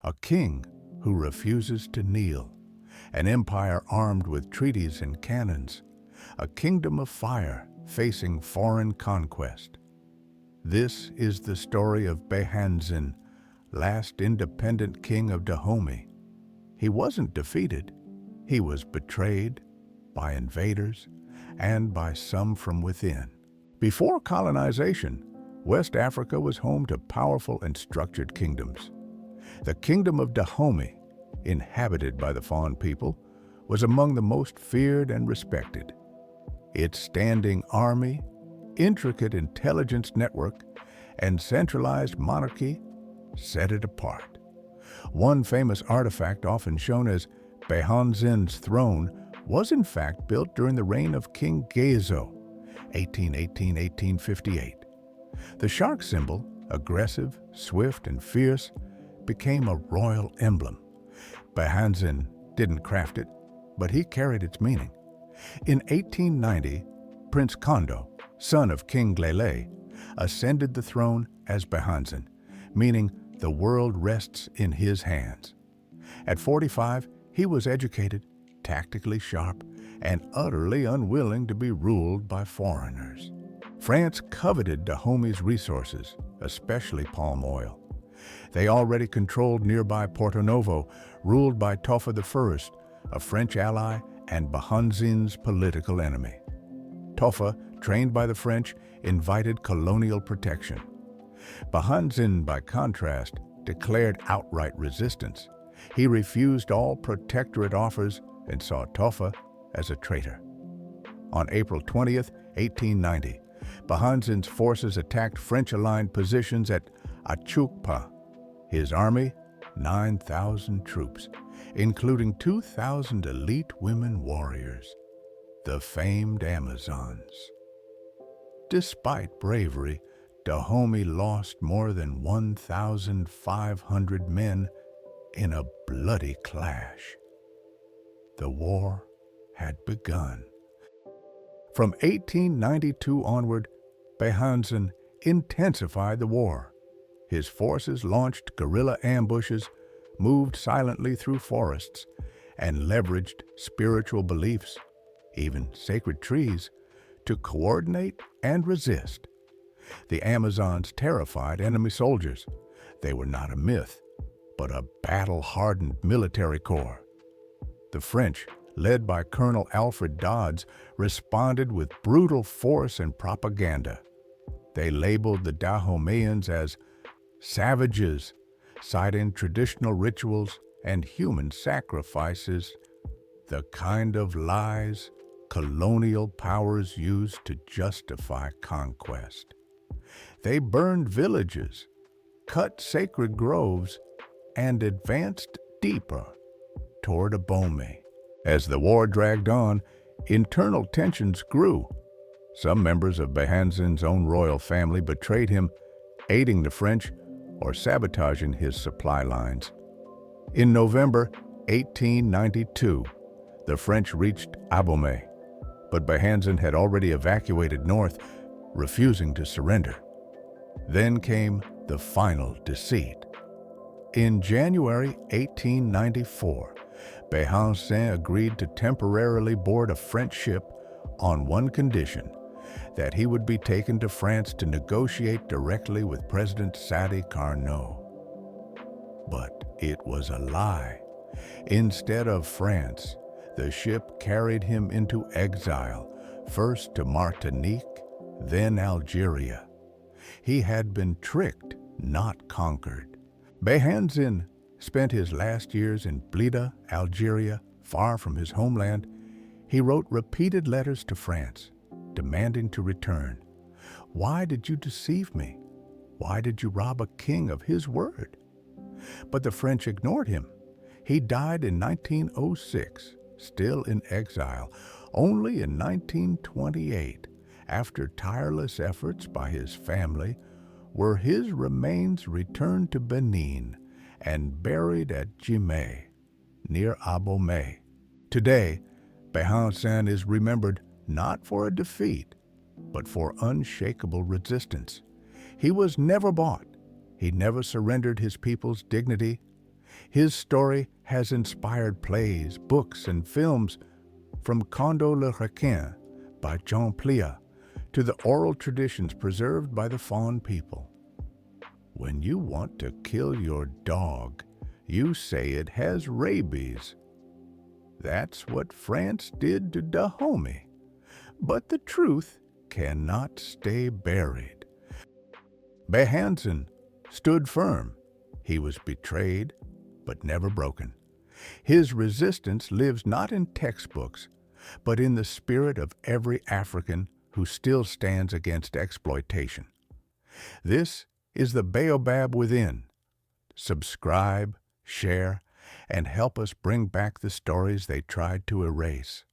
A king who refuses to kneel, an empire armed with treaties and cannons, a kingdom of fire facing foreign conquest. This is the story of Béhanzin, last independent king of Dahomey. He wasn't defeated. He was betrayed by invaders and by some from within. Before colonization, West Africa was home to powerful and structured kingdoms. The kingdom of Dahomey, inhabited by the Fawn people, was among the most feared and respected. Its standing army, intricate intelligence network, and centralized monarchy set it apart. One famous artifact, often shown as Béhanzin's throne, was in fact built during the reign of King Gezo, 1818-1858. The shark symbol, aggressive, swift, and fierce, became a royal emblem. Béhanzin didn't craft it, but he carried its meaning. In 1890, Prince Kondo, son of King Lele, ascended the throne as Béhanzin, meaning the world rests in his hands. At 45, he was educated, tactically sharp, and utterly unwilling to be ruled by foreigners. France coveted Dahomey's resources, especially palm oil. They already controlled nearby Porto Novo, ruled by Toffa I, a French ally and Béhanzin's political enemy. Toffa, trained by the French, invited colonial protection. Béhanzin, by contrast, declared outright resistance. He refused all protectorate offers and saw Toffa as a traitor. On April 20th, 1890, Béhanzin's forces attacked French-aligned positions at Achukpa. His army, 9,000 troops, including 2,000 elite women warriors, the famed Amazons. Despite bravery, Dahomey lost more than 1,500 men in a bloody clash. The war had begun. From 1892 onward, Béhanzin intensified the war. His forces launched guerrilla ambushes, moved silently through forests, and leveraged spiritual beliefs, even sacred trees, to coordinate and resist. The Amazons terrified enemy soldiers. They were not a myth, but a battle-hardened military corps. The French, led by Colonel Alfred Dodds, responded with brutal force and propaganda. They labeled the Dahomeyans as savages, citing traditional rituals and human sacrifices, the kind of lies colonial powers used to justify conquest. They burned villages, cut sacred groves, and advanced deeper toward Abomey. As the war dragged on, internal tensions grew. Some members of Béhanzin's own royal family betrayed him, aiding the French or sabotaging his supply lines. In November 1892, the French reached Abomey, but Béhanzin had already evacuated north, refusing to surrender. Then came the final deceit. In January 1894, Béhanzin agreed to temporarily board a French ship on one condition, that he would be taken to France to negotiate directly with President Sadi Carnot. But it was a lie. Instead of France, the ship carried him into exile, first to Martinique, then Algeria. He had been tricked, not conquered. Béhanzin spent his last years in Blida, Algeria, far from his homeland. He wrote repeated letters to France, demanding to return. Why did you deceive me? Why did you rob a king of his word? But the French ignored him. He died in 1906, still in exile. Only in 1928, after tireless efforts by his family, were his remains returned to Benin and buried at Dahomey, near Abomey. Today, Béhanzin is remembered not for a defeat, but for unshakable resistance. He was never bought. He never surrendered his people's dignity. His story has inspired plays, books, and films, from Condo le Requin by Jean Plia to the oral traditions preserved by the Fawn people. When you want to kill your dog, you say it has rabies. That's what France did to Dahomey. But the truth cannot stay buried. Béhanzin stood firm. He was betrayed, but never broken. His resistance lives not in textbooks, but in the spirit of every African who still stands against exploitation. This is the Baobab Within. Subscribe, share, and help us bring back the stories they tried to erase.